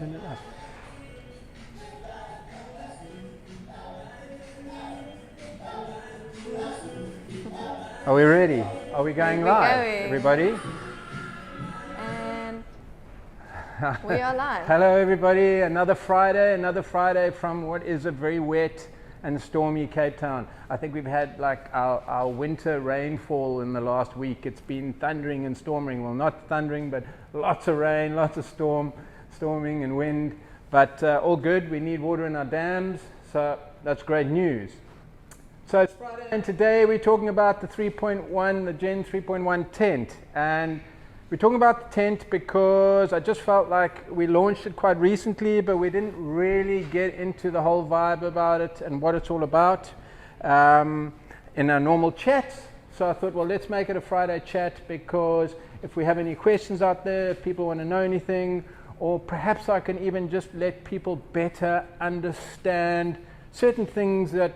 turn it up. Are we ready? Are we going live, everybody? And we are live. Hello, everybody. Another Friday from what is a very wet and stormy Cape Town. I think we've had like our winter rainfall in the last week. It's been thundering and storming. Well, not thundering, but lots of rain, lots of storming and wind. But all good. We need water in our dams, so that's great news. So it's Friday, and today we're talking about the 3.1, the Gen 3.1 tent. And we're talking about the tent because I just felt like we launched it quite recently, but we didn't really get into the whole vibe about it and what it's all about in our normal chats. So I thought, well, let's make it a Friday chat, because if we have any questions out there, if people want to know anything, or perhaps I can even just let people better understand certain things that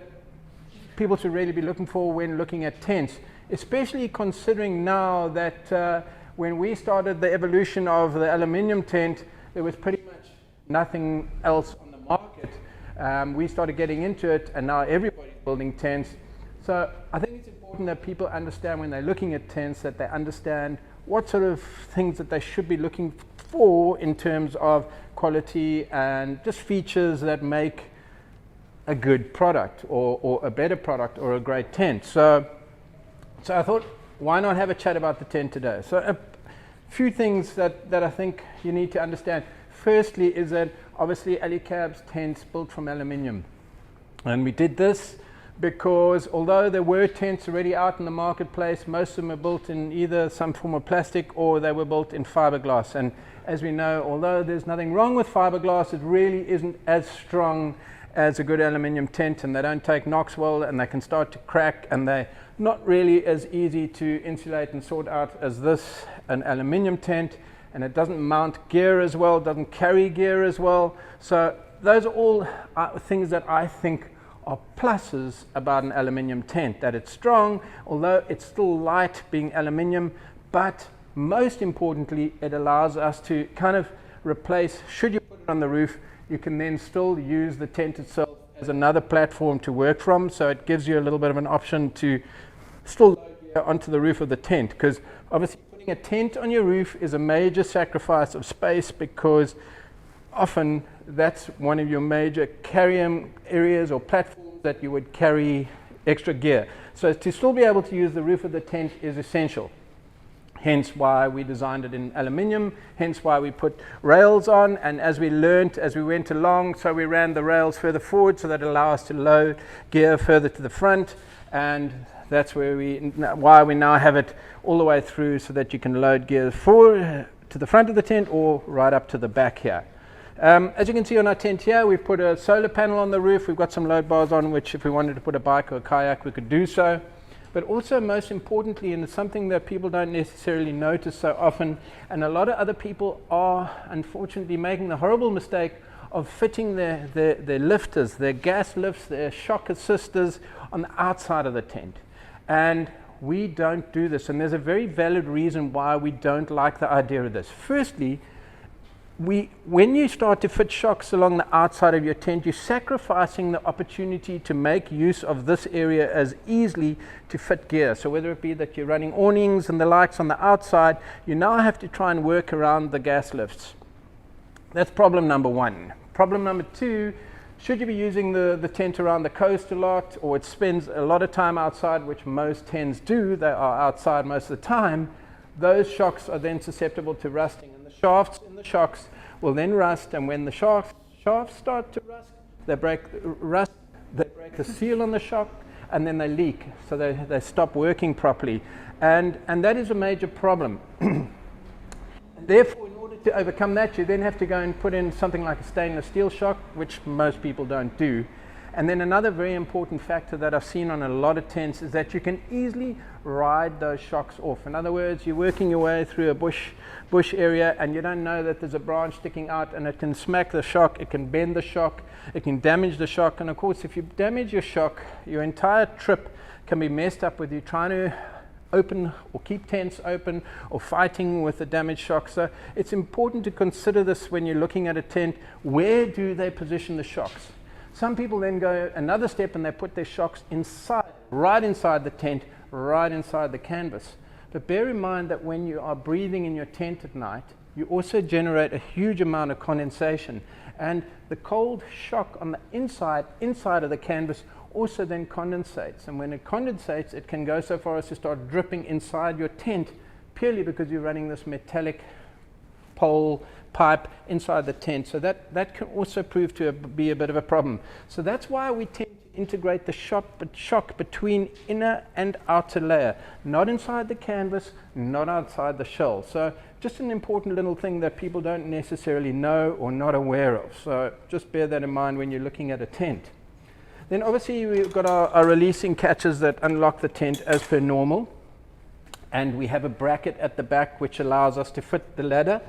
people should really be looking for when looking at tents, especially considering now that when we started the evolution of the aluminium tent, there was pretty much nothing else on the market. We started getting into it, and now everybody's building tents. So I think it's important that people understand when they're looking at tents, that they understand what sort of things that they should be looking for in terms of quality and just features that make a good product or a better product or a great tent. So I thought, why not have a chat about the tent today? So a few things that I think you need to understand. Firstly is that obviously Alu-Cab's tents built from aluminium. And we did this because although there were tents already out in the marketplace, most of them were built in either some form of plastic or they were built in fiberglass. And as we know, although there's nothing wrong with fiberglass, it really isn't as strong as a good aluminium tent, and they don't take knocks well, and they can start to crack, and they're not really as easy to insulate and sort out as this, an aluminium tent, and it doesn't mount gear as well, doesn't carry gear as well. So those are all things that I think are pluses about an aluminium tent, that it's strong, although it's still light being aluminium, but most importantly, it allows us to kind of replace, should you put it on the roof, you can then still use the tent itself as another platform to work from. So it gives you a little bit of an option to still load gear onto the roof of the tent, because obviously putting a tent on your roof is a major sacrifice of space, because often that's one of your major carry areas or platforms that you would carry extra gear. So to still be able to use the roof of the tent is essential. Hence why we designed it in aluminium, hence why we put rails on, and as we learnt as we went along, so we ran the rails further forward so that it allows us to load gear further to the front, and that's why we now have it all the way through so that you can load gear forward to the front of the tent or right up to the back here. As you can see on our tent here, we've put a solar panel on the roof. We've got some load bars on which if we wanted to put a bike or a kayak we could do so. But also most importantly, and it's something that people don't necessarily notice so often, and a lot of other people are unfortunately making the horrible mistake of fitting their lifters, their gas lifts, their shock assisters on the outside of the tent. And we don't do this, and there's a very valid reason why we don't like the idea of this. Firstly, when you start to fit shocks along the outside of your tent, you're sacrificing the opportunity to make use of this area as easily to fit gear. So whether it be that you're running awnings and the likes on the outside, you now have to try and work around the gas lifts. That's problem number one. Problem number two, should you be using the tent around the coast a lot, or it spends a lot of time outside, which most tents do, they are outside most of the time, those shocks are then susceptible to rusting. Shafts in the shocks will then rust, and when the shafts start to rust, they break the seal on the shock, and then they leak, so they stop working properly, and that is a major problem. Therefore, in order to overcome that, you then have to go and put in something like a stainless steel shock, which most people don't do. And then another very important factor that I've seen on a lot of tents is that you can easily ride those shocks off. In other words, you're working your way through a bush area and you don't know that there's a branch sticking out, and it can smack the shock, it can bend the shock, it can damage the shock. And of course, if you damage your shock, your entire trip can be messed up with you trying to open or keep tents open or fighting with the damaged shocks. So it's important to consider this when you're looking at a tent. Where do they position the shocks? Some people then go another step and they put their shocks inside, right inside the tent, right inside the canvas. But bear in mind that when you are breathing in your tent at night, you also generate a huge amount of condensation, and the cold shock on the inside of the canvas also then condensates, and when it condensates it can go so far as to start dripping inside your tent, purely because you're running this metallic pole pipe inside the tent. So that can also prove to be a bit of a problem. So that's why we tend to integrate the shock between inner and outer layer, not inside the canvas, not outside the shell. So just an important little thing that people don't necessarily know or not aware of. So just bear that in mind when you're looking at a tent. Then obviously we've got our releasing catches that unlock the tent as per normal, and we have a bracket at the back which allows us to fit the ladder.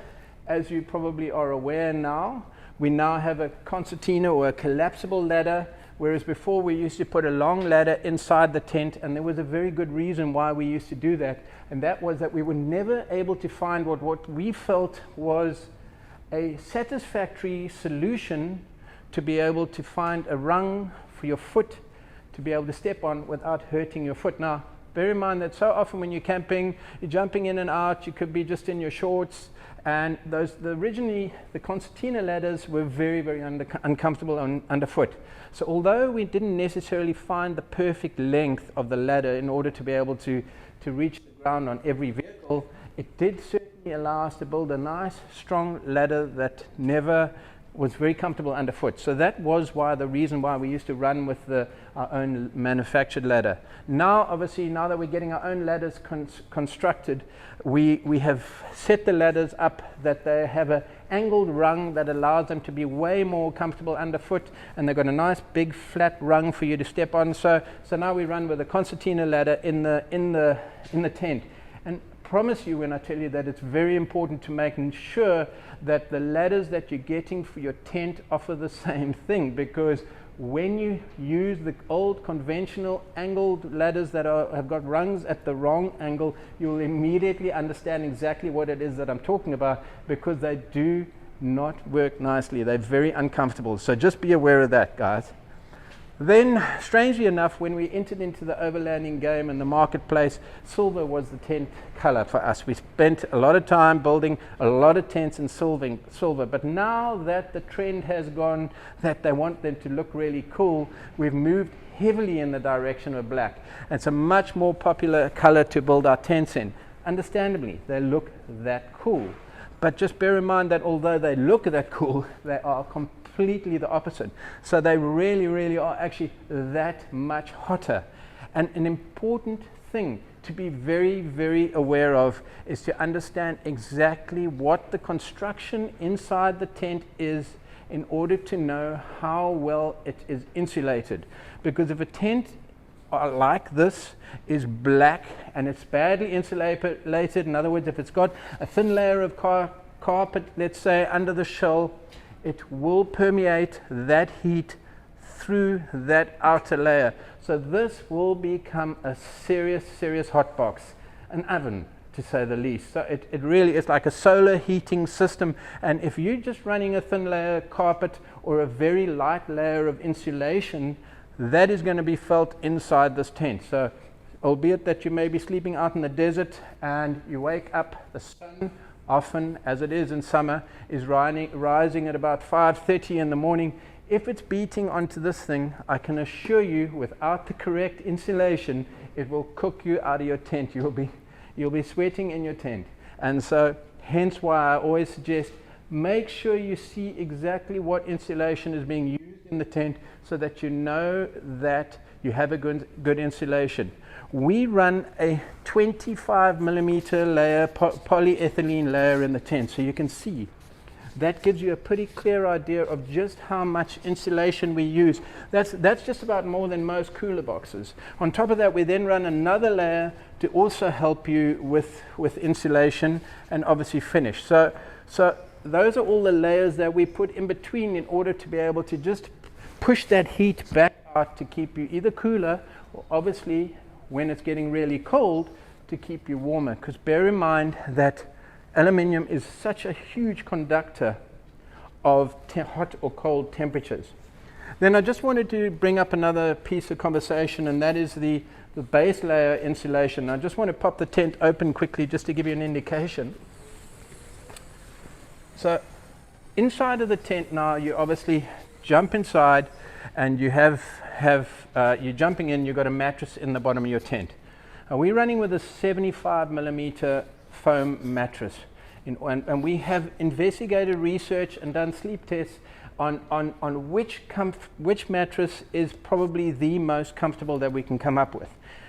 As you probably are aware now, we now have a concertina or a collapsible ladder, whereas before we used to put a long ladder inside the tent, and there was a very good reason why we used to do that, and that was that we were never able to find what we felt was a satisfactory solution to be able to find a rung for your foot to be able to step on without hurting your foot. Now, bear in mind that so often when you're camping, you're jumping in and out, you could be just in your shorts, and originally the concertina ladders were very, very uncomfortable underfoot. So although we didn't necessarily find the perfect length of the ladder in order to be able to reach the ground on every vehicle, it did certainly allow us to build a nice, strong ladder that never was very comfortable underfoot. So that was the reason why we used to run with our own manufactured ladder. Now, obviously, now that we're getting our own ladders constructed, we have set the ladders up that they have an angled rung that allows them to be way more comfortable underfoot, and they've got a nice big flat rung for you to step on. So now we run with a concertina ladder in the tent. And promise you when I tell you that it's very important to make sure that the ladders that you're getting for your tent offer the same thing, because when you use the old conventional angled ladders that have got rungs at the wrong angle, you'll immediately understand exactly what it is that I'm talking about, because they do not work nicely. They're very uncomfortable. So just be aware of that, guys. Then, strangely enough, when we entered into the overlanding game and the marketplace, silver was the tent color for us. We spent a lot of time building a lot of tents in silver. But now that the trend has gone that they want them to look really cool, we've moved heavily in the direction of black. It's a much more popular color to build our tents in. Understandably, they look that cool. But just bear in mind that although they look that cool, they are completely the opposite. So they really, really are actually that much hotter. And an important thing to be very, very aware of is to understand exactly what the construction inside the tent is in order to know how well it is insulated. Because if a tent like this is black and it's badly insulated, in other words, if it's got a thin layer of carpet, let's say, under the shell, it will permeate that heat through that outer layer. So this will become a serious hot box, an oven to say the least. So it really is like a solar heating system, and if you're just running a thin layer of carpet or a very light layer of insulation, that is going to be felt inside this tent. So albeit that you may be sleeping out in the desert and you wake up, the sun often, as it is in summer, is rising at about 5:30 in the morning. If it's beating onto this thing, I can assure you, without the correct insulation, it will cook you out of your tent. You'll be sweating in your tent. And so hence why I always suggest make sure you see exactly what insulation is being used in the tent, so that you know that you have a good insulation. We run a 25 millimeter layer, polyethylene layer in the tent, so you can see. That gives you a pretty clear idea of just how much insulation we use. That's just about more than most cooler boxes. On top of that, we then run another layer to also help you with insulation and obviously finish. So those are all the layers that we put in between in order to be able to just push that heat back out to keep you either cooler, or obviously when it's getting really cold, to keep you warmer, because bear in mind that aluminium is such a huge conductor of hot or cold temperatures. Then I just wanted to bring up another piece of conversation, and that is the base layer insulation. I just want to pop the tent open quickly just to give you an indication. So inside of the tent now, you obviously jump inside, and you you're jumping in, you've got a mattress in the bottom of your tent. We're running with a 75 millimeter foam mattress, and we have investigated research and done sleep tests on which mattress is probably the most comfortable that we can come up with.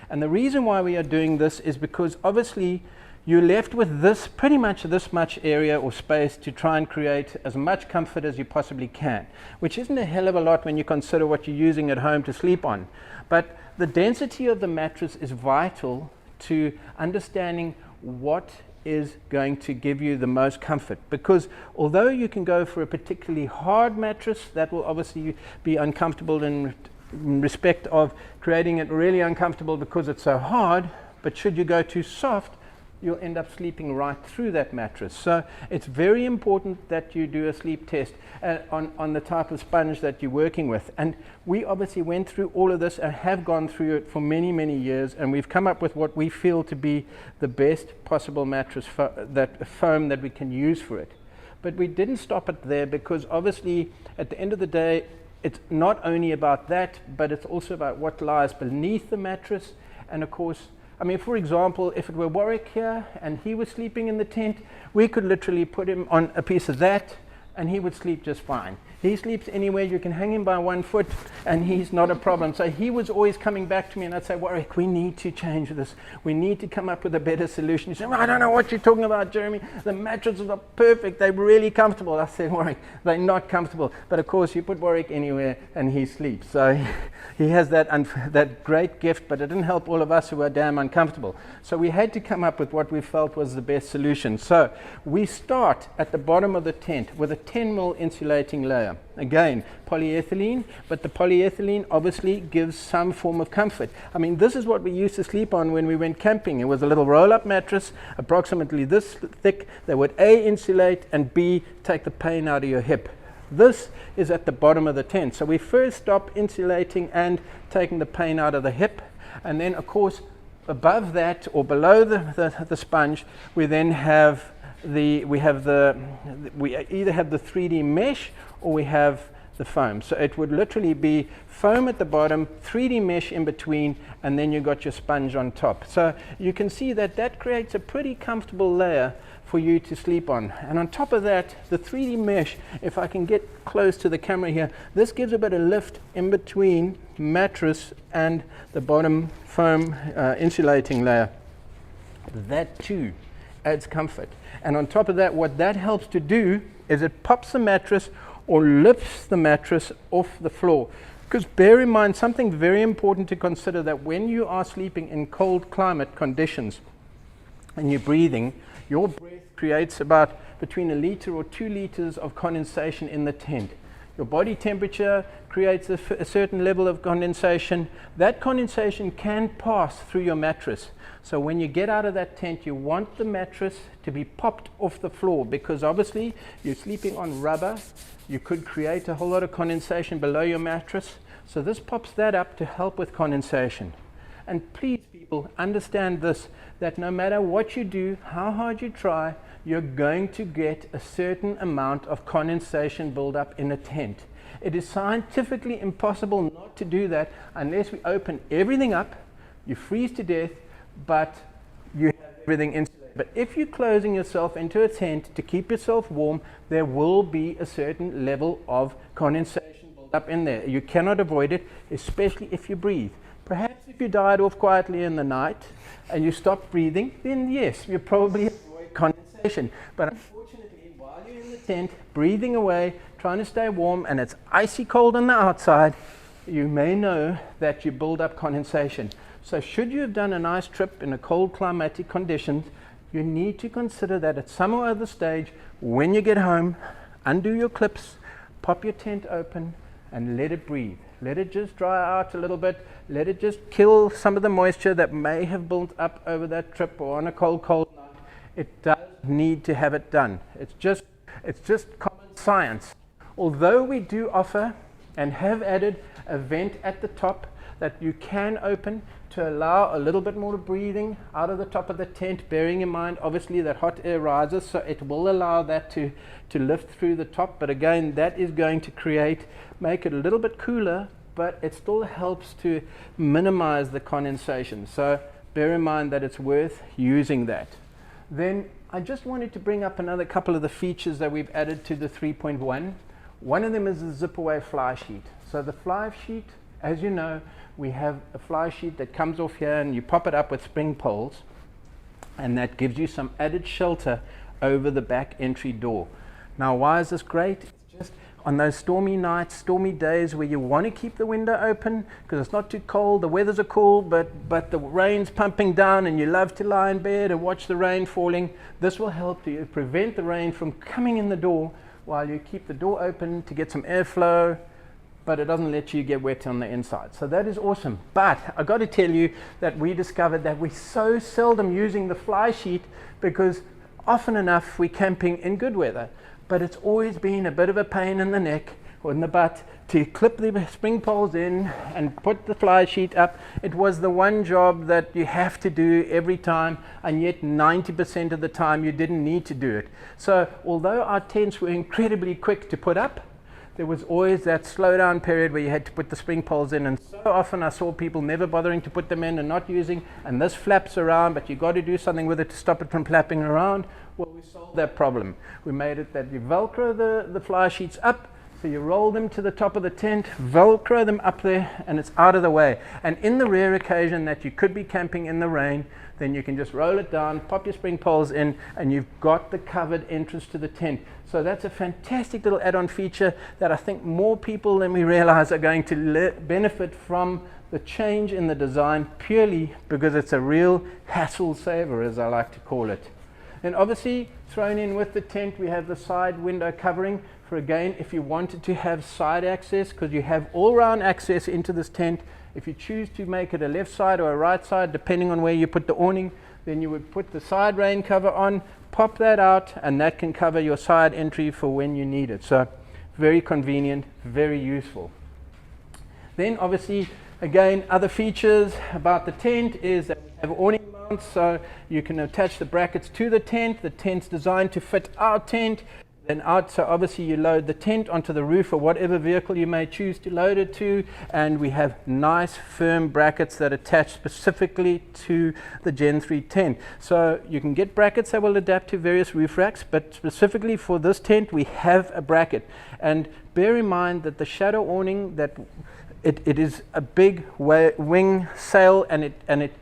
And the reason why we are doing this is because obviously you're left with pretty much this much area or space to try and create as much comfort as you possibly can, which isn't a hell of a lot when you consider what you're using at home to sleep on. But the density of the mattress is vital to understanding what is going to give you the most comfort, because although you can go for a particularly hard mattress, that will obviously be uncomfortable in respect of creating it really uncomfortable because it's so hard, but should you go too soft, you'll end up sleeping right through that mattress. So it's very important that you do a sleep test on the type of sponge that you're working with. And we obviously went through all of this and have gone through it for many, many years, and we've come up with what we feel to be the best possible mattress foam that we can use for it. But we didn't stop it there, because obviously at the end of the day, it's not only about that, but it's also about what lies beneath the mattress. And of course, I mean, for example, if it were Warwick here and he was sleeping in the tent, we could literally put him on a piece of that and he would sleep just fine. He sleeps anywhere. You can hang him by 1 foot and he's not a problem. So he was always coming back to me, and I'd say, Warwick, we need to change this. We need to come up with a better solution. He said, well, I don't know what you're talking about, Jeremy. The mattresses are perfect. They're really comfortable. I said, Warwick, they're not comfortable. But of course, you put Warwick anywhere and he sleeps. So he has that great gift, but it didn't help all of us who were damn uncomfortable. So we had to come up with what we felt was the best solution. So we start at the bottom of the tent with a 10 mil insulating layer. Again, polyethylene, but the polyethylene obviously gives some form of comfort. I mean, this is what we used to sleep on when we went camping. It was a little roll-up mattress, approximately this thick, that would A, insulate, and B, take the pain out of your hip. This is at the bottom of the tent. So we first stop insulating and taking the pain out of the hip, and then of course above that or below the sponge, we then have we either have the 3D mesh or we have the foam. So it would literally be foam at the bottom, 3D mesh in between, and then you got your sponge on top. So you can see that creates a pretty comfortable layer for you to sleep on. And on top of that, the 3D mesh, if I can get close to the camera here, this gives a bit of lift in between mattress and the bottom foam insulating layer. That too adds comfort. And on top of that, what that helps to do is it pops the mattress or lifts the mattress off the floor. Because bear in mind something very important to consider, that when you are sleeping in cold climate conditions and you're breathing, your breath creates about between 1 liter or 2 liters of condensation in the tent. Your body temperature creates a certain level of condensation. That condensation can pass through your mattress. So when you get out of that tent, you want the mattress to be popped off the floor, because obviously you're sleeping on rubber. You could create a whole lot of condensation below your mattress. So this pops that up to help with condensation. And please, people, understand this, that no matter what you do, how hard you try, you're going to get a certain amount of condensation buildup in a tent. It is scientifically impossible not to do that unless we open everything up, you freeze to death, but you have everything insulated. But if you're closing yourself into a tent to keep yourself warm, there will be a certain level of condensation built up in there. You cannot avoid it, especially if you breathe. Perhaps if you died off quietly in the night and you stop breathing, then yes, you probably avoid condensation. But unfortunately, while you're in the tent, breathing away, trying to stay warm, and it's icy cold on the outside, you may know that you build up condensation. So should you have done a nice trip in a cold climatic conditions, you need to consider that at some or other stage, when you get home, undo your clips, pop your tent open, and let it breathe. Let it just dry out a little bit. Let it just kill some of the moisture that may have built up over that trip or on a cold night. It does need to have it done. It's just common science. Although we do offer and have added a vent at the top that you can open to allow a little bit more breathing out of the top of the tent, bearing in mind obviously that hot air rises, so it will allow that to lift through the top. But again, that is going to make it a little bit cooler, but it still helps to minimize the condensation. So bear in mind that it's worth using that. Then I just wanted to bring up another couple of the features that we've added to the 3.1. One of them is the zip away fly sheet. So the fly sheet, as you know, we have a fly sheet that comes off here and you pop it up with spring poles, and that gives you some added shelter over the back entry door. Now, why is this great? It's just on those stormy nights, stormy days where you want to keep the window open because it's not too cold, the weathers are cool, but the rain's pumping down and you love to lie in bed and watch the rain falling. This will help you prevent the rain from coming in the door while you keep the door open to get some airflow, but it doesn't let you get wet on the inside. So that is awesome. But I got to tell you that we discovered that we're so seldom using the fly sheet because often enough we're camping in good weather, but it's always been a bit of a pain in the neck or in the butt to clip the spring poles in and put the fly sheet up. It was the one job that you have to do every time, and yet 90% of the time you didn't need to do it. So although our tents were incredibly quick to put up, there was always that slowdown period where you had to put the spring poles in, and so often I saw people never bothering to put them in and not using, and this flaps around, but you got to do something with it to stop it from flapping around. Well, we solved that problem. We made it that you velcro the fly sheets up, so you roll them to the top of the tent, velcro them up there, and it's out of the way. And in the rare occasion that you could be camping in the rain, then you can just roll it down, pop your spring poles in, and you've got the covered entrance to the tent. So that's a fantastic little add-on feature that I think more people than we realize are going to benefit from the change in the design, purely because it's a real hassle saver, as I like to call it. And obviously thrown in with the tent, we have the side window covering for, again, if you wanted to have side access, because you have all-round access into this tent. If you choose to make it a left side or a right side, depending on where you put the awning, then you would put the side rain cover on, pop that out, and that can cover your side entry for when you need it. So very convenient, very useful. Then obviously, again, other features about the tent is that we have awning mounts, so you can attach the brackets to the tent. The tent's designed to fit our tent. Then out, so obviously you load the tent onto the roof or whatever vehicle you may choose to load it to, and we have nice firm brackets that attach specifically to the Gen 3 tent. So you can get brackets that will adapt to various roof racks, but specifically for this tent we have a bracket. And bear in mind that the shadow awning, that it is a big wing sail, and it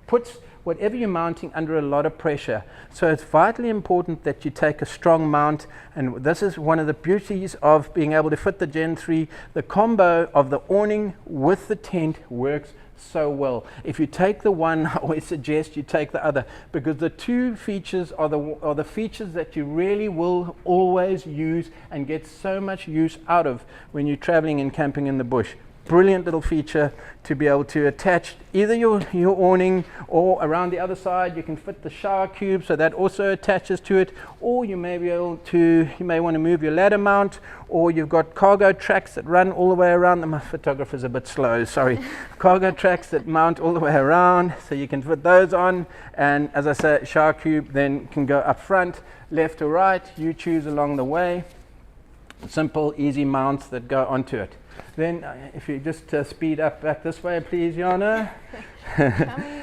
puts whatever you're mounting under a lot of pressure. So it's vitally important that you take a strong mount, and this is one of the beauties of being able to fit the Gen 3. The combo of the awning with the tent works so well. If you take the one, I always suggest you take the other, because the two features are the features that you really will always use and get so much use out of when you're traveling and camping in the bush. Brilliant little feature to be able to attach either your awning, or around the other side you can fit the shower cube, so that also attaches to it, or you may want to move your ladder mount, or you've got cargo tracks that run all the way around. My photographer's a bit slow, sorry. Cargo tracks that mount all the way around, so you can fit those on, and as I say, shower cube then can go up front, left or right, you choose along the way. Simple, easy mounts that go onto it. Then if you just speed up back this way, please, Jana.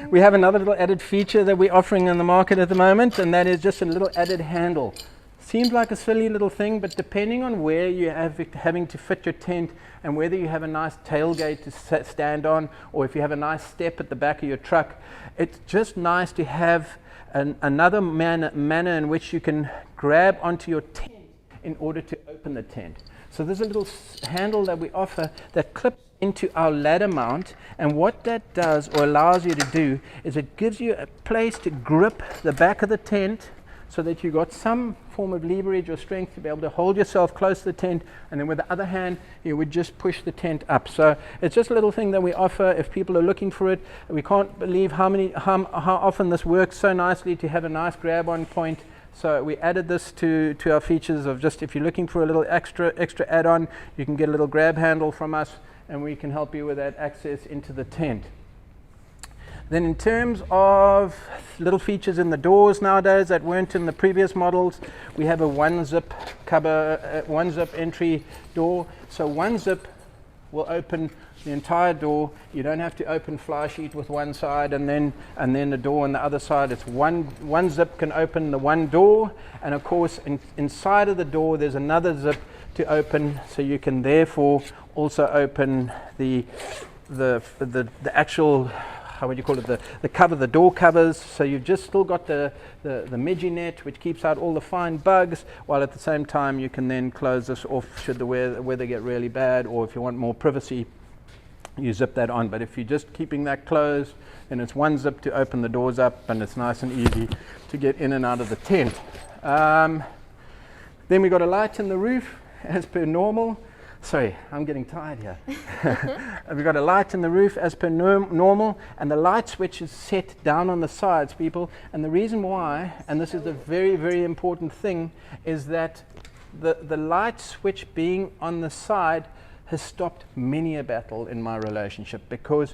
We have another little added feature that we're offering in the market at the moment, and that is just a little added handle. Seems like a silly little thing, but depending on where you having to fit your tent, and whether you have a nice tailgate to stand on, or if you have a nice step at the back of your truck, it's just nice to have another manner in which you can grab onto your tent in order to open the tent. So there's a little handle that we offer that clips into our ladder mount, and what that does, or allows you to do, is it gives you a place to grip the back of the tent so that you've got some form of leverage or strength to be able to hold yourself close to the tent, and then with the other hand you would just push the tent up. So it's just a little thing that we offer if people are looking for it. We can't believe how often this works so nicely to have a nice grab on point. So we added this to our features of just if you're looking for a little extra add-on, you can get a little grab handle from us and we can help you with that access into the tent. Then in terms of little features in the doors nowadays that weren't in the previous models, we have a one zip cover, one zip entry door. So one zip will open the entire door. You don't have to open fly sheet with one side and then the door on the other side. It's one zip can open the one door, and of course inside of the door there's another zip to open, so you can therefore also open the actual, how would you call it, the cover, the door covers. So you've just still got the midgie net which keeps out all the fine bugs, while at the same time you can then close this off should the weather get really bad, or if you want more privacy you zip that on. But if you're just keeping that closed, then it's one zip to open the doors up, and it's nice and easy to get in and out of the tent. Then we got a light in the roof as per normal. Sorry, I'm getting tired here. We've got a light in the roof as per normal, and the light switch is set down on the sides, people. And the reason why, and this is a very, very important thing, is that the light switch being on the side has stopped many a battle in my relationship, because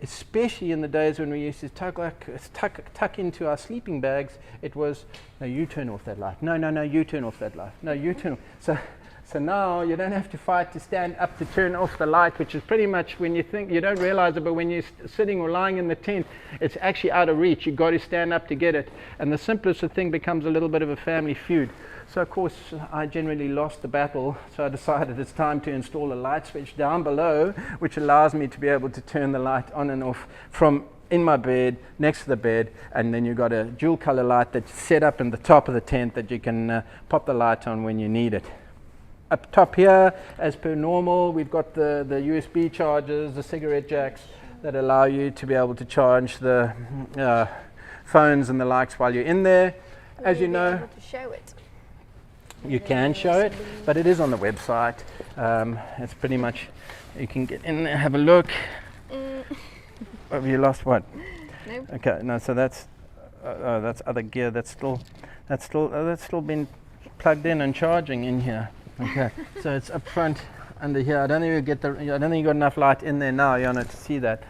especially in the days when we used to tuck into our sleeping bags, it was, no, you turn off that light. No, you turn off that light. No, you turn off. So now you don't have to fight to stand up to turn off the light, which is pretty much, when you think, you don't realize it, but when you're sitting or lying in the tent, it's actually out of reach. You've got to stand up to get it. And the simplest of thing becomes a little bit of a family feud. So of course I generally lost the battle, so I decided it's time to install a light switch down below, which allows me to be able to turn the light on and off from in my bed, next to the bed, and then you've got a dual color light that's set up in the top of the tent that you can pop the light on when you need it. Up top here, as per normal, we've got the USB chargers, the cigarette jacks that allow you to be able to charge the phones and the likes while you're in there. As you know, able to show it. You can show it, but it is on the website. It's pretty much, you can get in there, have a look. Have you lost what? Nope. Okay, no, so that's other gear that's still been plugged in and charging in here. Okay, so it's up front under here. I don't think you got enough light in there now, Jana, to see that.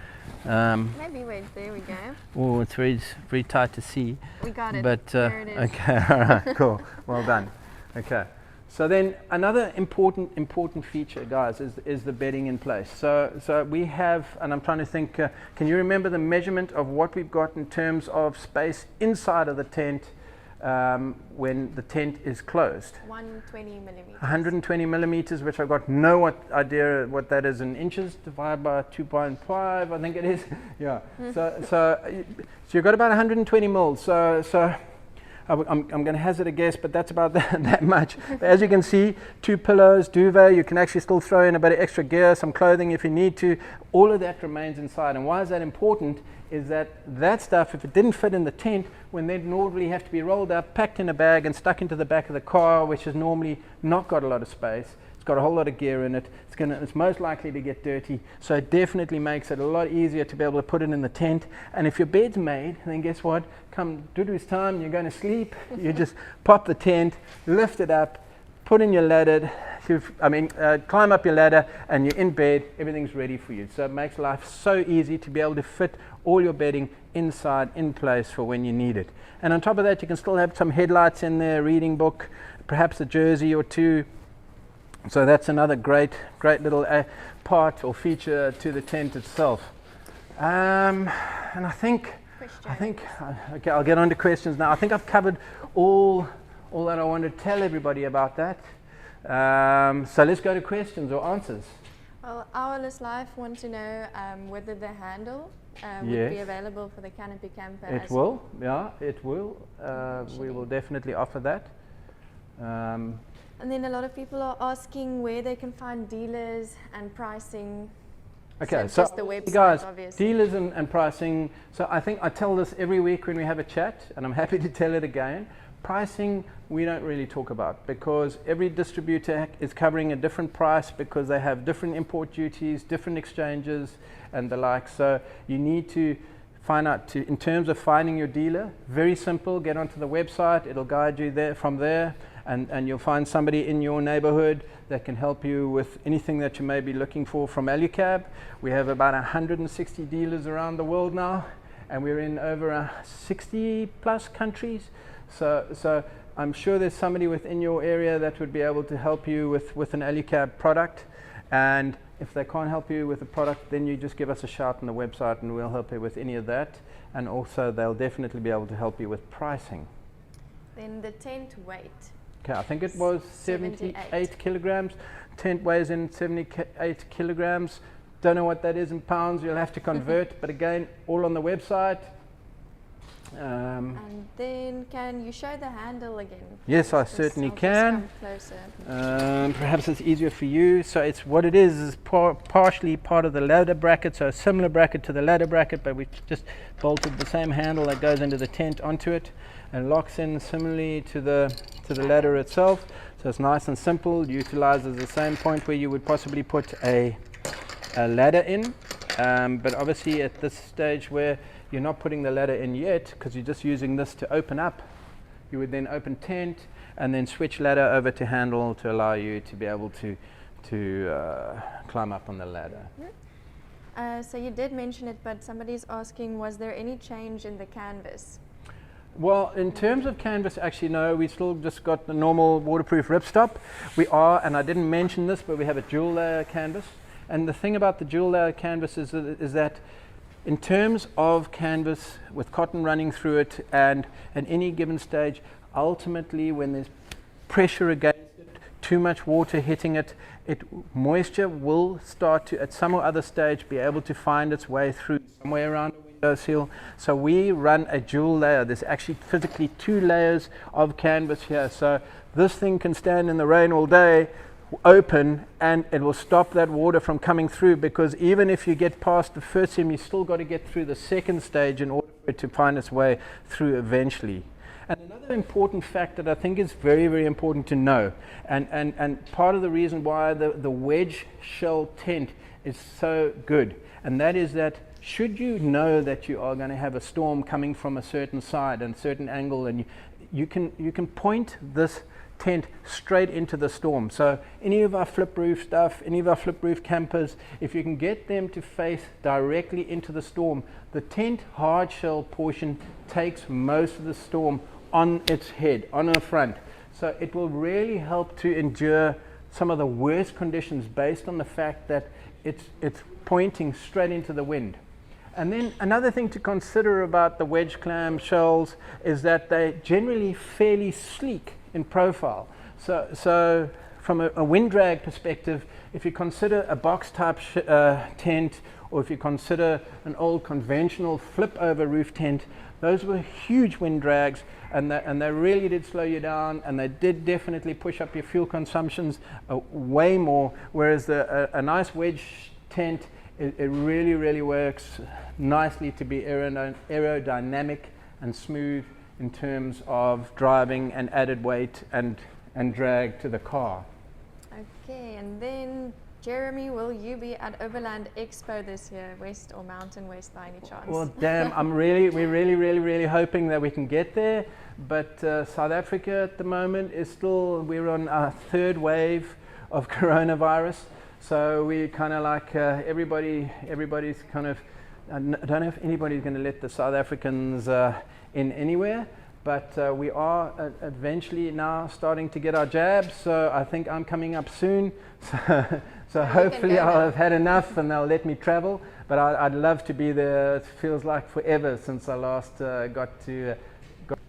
Maybe wait, there we go. Oh, it's very tight to see. We got it. But there it is. okay, all right, cool, well done. Okay, so then another important feature, guys, is the bedding in place. So we have, and I'm trying to think, can you remember the measurement of what we've got in terms of space inside of the tent when the tent is closed? 120 millimeters. 120 millimeters, which I've got no idea what that is in inches, divided by 2.5, I think it is. Yeah. So you've got about 120 mils. So I'm going to hazard a guess, but that's about that much. But as you can see, 2 pillows, duvet, you can actually still throw in a bit of extra gear, some clothing if you need to. All of that remains inside. And why is that important? Is that stuff, if it didn't fit in the tent, when they'd normally have to be rolled up, packed in a bag and stuck into the back of the car, which has normally not got a lot of space. It's got a whole lot of gear in it. It's most likely to get dirty. So it definitely makes it a lot easier to be able to put it in the tent. And if your bed's made, then guess what? Come Dudu's time, you're going to sleep. You just pop the tent, lift it up, put in your ladder. Climb up your ladder, and you're in bed. Everything's ready for you. So it makes life so easy to be able to fit all your bedding inside, in place for when you need it. And on top of that, you can still have some headlights in there, reading book, perhaps a jersey or two. So that's another great little part or feature to the tent itself. And I think, okay, I'll get on to questions now. I think I've covered all that I want to tell everybody about that. So let's go to questions or answers. Well, Hourless Life want to know whether the handle would be available for the canopy camper. It will, yeah, it will. We will definitely offer that. And then a lot of people are asking where they can find dealers and pricing. Okay, so just the website, guys, obviously. dealers and pricing. So I think I tell this every week when we have a chat, and I'm happy to tell it again. Pricing, we don't really talk about, because every distributor is covering a different price because they have different import duties, different exchanges, and the like. So you need to find out, in terms of finding your dealer, very simple, get onto the website, it'll guide you there from there, and you'll find somebody in your neighborhood that can help you with anything that you may be looking for from Alu-Cab. We have about 160 dealers around the world now, and we're in over 60 plus countries. So I'm sure there's somebody within your area that would be able to help you with an Alu-Cab product. And if they can't help you with the product, then you just give us a shout on the website and we'll help you with any of that. And also they'll definitely be able to help you with pricing. Then the tent weight. Okay, I think it was 78 kilograms. Tent weighs in 78 kilograms. Don't know what that is in pounds, you'll have to convert, but again, all on the website. And then can you show the handle again? Yes, I certainly can. Closer. Perhaps it's easier for you. So it's what it is partially part of the ladder bracket, so a similar bracket to the ladder bracket, but we just bolted the same handle that goes into the tent onto it and locks in similarly to the ladder itself. So it's nice and simple, utilizes the same point where you would possibly put a ladder in, but obviously at this stage where you're not putting the ladder in yet, because you're just using this to open up, you would then open tent and then switch ladder over to handle to allow you to be able to climb up on the ladder. So you did mention it, but somebody's asking, was there any change in the canvas? Well, in terms of canvas, actually no, we still just got the normal waterproof ripstop. We are, and I didn't mention this, but we have a dual layer canvas. And the thing about the dual layer canvas is that in terms of canvas with cotton running through it, and at any given stage, ultimately when there's pressure against it, too much water hitting it, moisture will start to, at some or other stage, be able to find its way through somewhere around the window sill. So we run a dual layer. There's actually physically 2 layers of canvas here. So this thing can stand in the rain all day, open, and it will stop that water from coming through, because even if you get past the first seam, you still got to get through the second stage in order for it to find its way through eventually. And another important fact that I think is very, very important to know, and part of the reason why the wedge shell tent is so good, and that is that should you know that you are going to have a storm coming from a certain side and a certain angle, and you can point this tent straight into the storm. So any of our flip roof stuff, any of our flip roof campers, if you can get them to face directly into the storm, the tent hard shell portion takes most of the storm on its head, on the front. So it will really help to endure some of the worst conditions based on the fact that it's pointing straight into the wind. And then another thing to consider about the wedge clam shells is that they're generally fairly sleek in profile. So from a wind drag perspective, if you consider a box type tent, or if you consider an old conventional flip over roof tent, those were huge wind drags, and they really did slow you down, and they did definitely push up your fuel consumptions way more, whereas a nice wedge tent, it really, really works nicely to be aerodynamic and smooth in terms of driving and added weight and drag to the car. Okay, and then Jeremy, will you be at Overland Expo this year, West or Mountain West by any chance? Well, damn, we're really hoping that we can get there, but South Africa at the moment is still, we're on our 3rd wave of coronavirus. So we kind of like everybody's kind of, I don't know if anybody's going to let the South Africans in anywhere, but we are eventually now starting to get our jabs. So I think I'm coming up soon. So hopefully I'll have had enough and they'll let me travel. But I'd love to be there. It feels like forever since I last got to.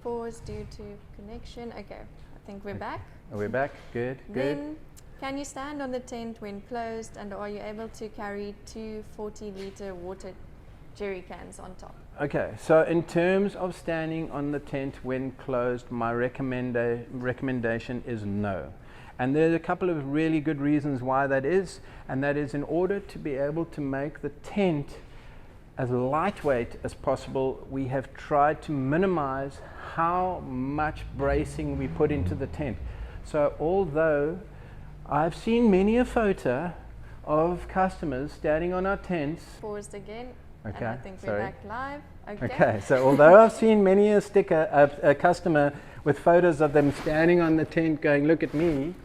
Pause due to connection. Okay, I think we're back. We're back. Good. Then, can you stand on the tent when closed, and are you able to carry 2 40-litre water jerry cans on top? Okay, so in terms of standing on the tent when closed, my recommendation is no. And there's a couple of really good reasons why that is, and that is in order to be able to make the tent as lightweight as possible. We have tried to minimize how much bracing we put into the tent. So although I've seen many a photo of customers standing on our tents. Paused again. Okay, And I think sorry. we're back live. Okay, so although I've seen many a customer with photos of them standing on the tent going, look at me,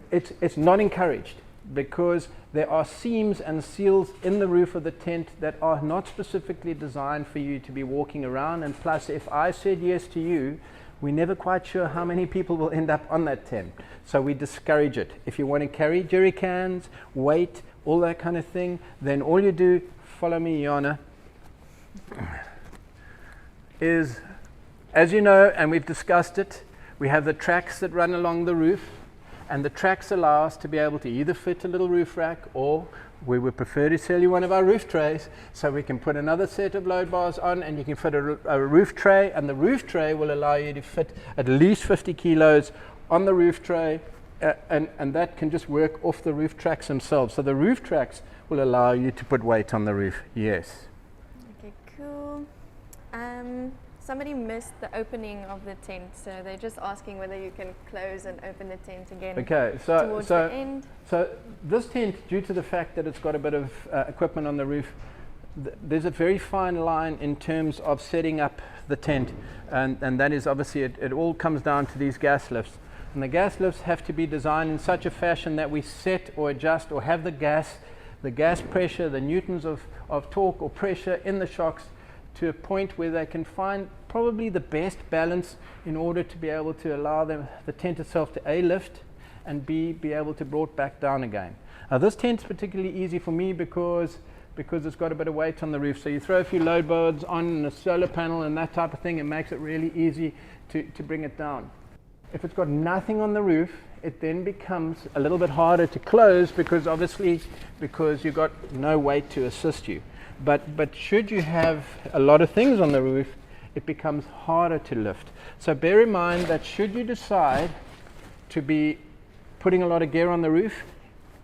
it's not encouraged, because there are seams and seals in the roof of the tent that are not specifically designed for you to be walking around. And plus, if I said yes to you, we're never quite sure how many people will end up on that tent. So we discourage it. If you want to carry jerry cans, weight, all that kind of thing, then all you do, follow me, Jana, is, as you know, and we've discussed it, we have the tracks that run along the roof, and the tracks allow us to be able to either fit a little roof rack, or we would prefer to sell you one of our roof trays, so we can put another set of load bars on, and you can fit a roof tray, and the roof tray will allow you to fit at least 50 kilos on the roof tray, and that can just work off the roof tracks themselves. So the roof tracks will allow you to put weight on the roof, yes. Okay, cool. Somebody missed the opening of the tent, so they're just asking whether you can close and open the tent again. Okay, towards the end. So this tent, due to the fact that it's got a bit of equipment on the roof, there's a very fine line in terms of setting up the tent, and that is obviously it all comes down to these gas lifts. And the gas lifts have to be designed in such a fashion that we set or adjust or have the gas pressure, the newtons of torque or pressure in the shocks to a point where they can find probably the best balance in order to be able to allow the tent itself to A, lift, and B, be able to brought back down again. Now this tent's particularly easy for me because it's got a bit of weight on the roof. So you throw a few load boards on a solar panel and that type of thing, it makes it really easy to bring it down. If it's got nothing on the roof, it then becomes a little bit harder to close, because you've got no weight to assist you. But should you have a lot of things on the roof, it becomes harder to lift. So bear in mind that should you decide to be putting a lot of gear on the roof,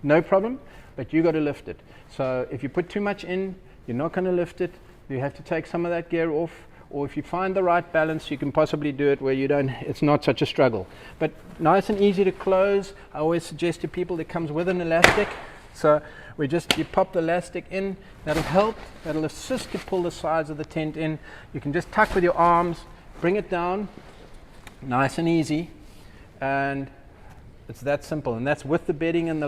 no problem, but you got to lift it. So if you put too much in, you're not going to lift it. You have to take some of that gear off, or if you find the right balance, you can possibly do it where it's not such a struggle. But nice and easy to close. I always suggest to people it comes with an elastic. So you pop the elastic in, that'll help, that'll assist to pull the sides of the tent in. You can just tuck with your arms, bring it down, nice and easy, and it's that simple. And that's with the bedding and the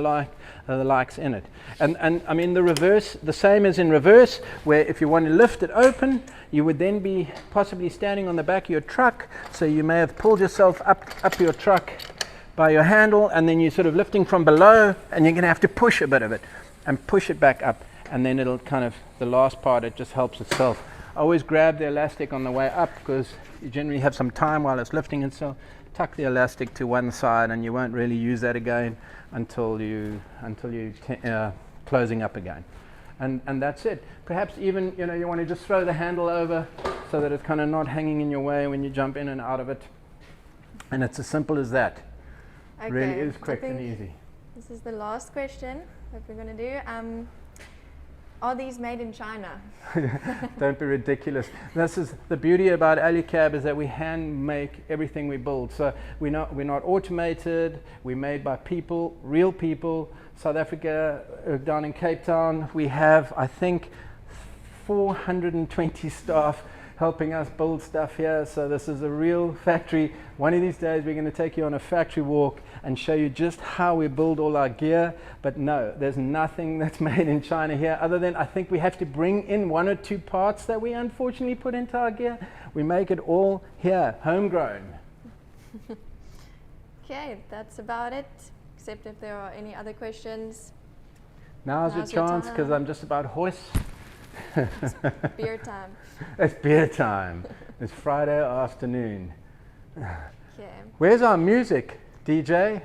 likes in it. And I mean the reverse, the same as in reverse, where if you want to lift it open, you would then be possibly standing on the back of your truck, so you may have pulled yourself up your truck by your handle, and then you're sort of lifting from below, and you're going to have to push a bit of it and push it back up, and then it'll kind of, the last part, it just helps itself. Always grab the elastic on the way up, because you generally have some time while it's lifting, and so tuck the elastic to one side, and you won't really use that again until you closing up again, and that's it. Perhaps even you want to just throw the handle over so that it's kind of not hanging in your way when you jump in and out of it, and it's as simple as that. Okay, really is quick and easy. This is the last question that we're going to do. Are these made in China? Don't be ridiculous. This is the beauty about Alu-Cab, is that we hand make everything we build. So we're not automated. We're made by people, real people. South Africa, down in Cape Town, we have, I think, 420 staff helping us build stuff here. So this is a real factory. One of these days we're going to take you on a factory walk and show you just how we build all our gear. But no, there's nothing that's made in China here, other than I think we have to bring in one or two parts that we unfortunately put into our gear. We make it all here, homegrown. Okay, that's about it, except if there are any other questions. Now's your chance, because I'm just about hoarse. It's beer time. It's beer time. It's Friday afternoon. Okay. Where's our music, DJ?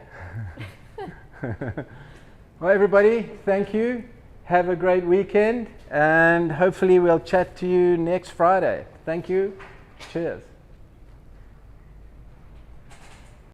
Well, everybody, thank you. Have a great weekend, and hopefully we'll chat to you next Friday. Thank you. Cheers.